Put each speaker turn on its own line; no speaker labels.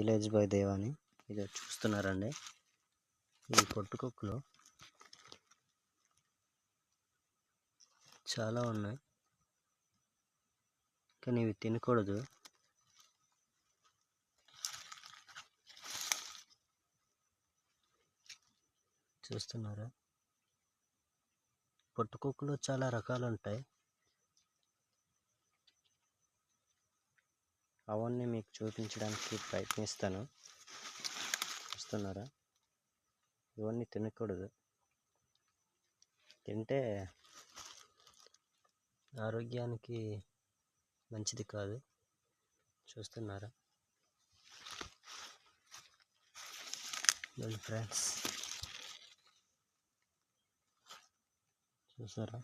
Village by దేవాని. ఇది చూస్తున్నారండి, ఈ పొట్టుకొక్కులు చాలా ఉన్నాయి, కానీ ఇవి తినకూడదు. చూస్తున్నారా, పొట్టుకొక్కులు చాలా రకాలు ఉంటాయి. అవన్నీ మీకు చూపించడానికి ప్రయత్నిస్తాను. చూస్తున్నారా, ఇవన్నీ తినకూడదు, తింటే ఆరోగ్యానికి మంచిది కాదు. చూస్తున్నారా ఫ్రెండ్స్, చూసారా.